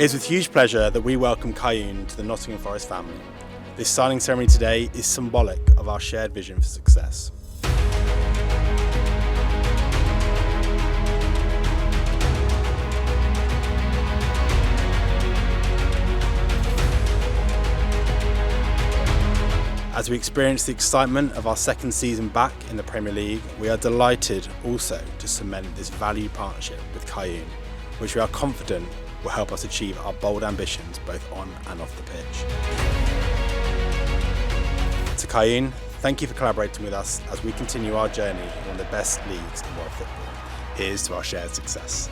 It is with huge pleasure that we welcome Kayun to the Nottingham Forest family. This signing ceremony today is symbolic of our shared vision for success. As we experience the excitement of our second season back in the Premier League, we are delighted also to cement this valued partnership with Kayun, which we are confident will help us achieve our bold ambitions both on and off the pitch. To Kayun, thank you for collaborating with us as we continue our journey in one of the best leagues in world football. Here's to our shared success.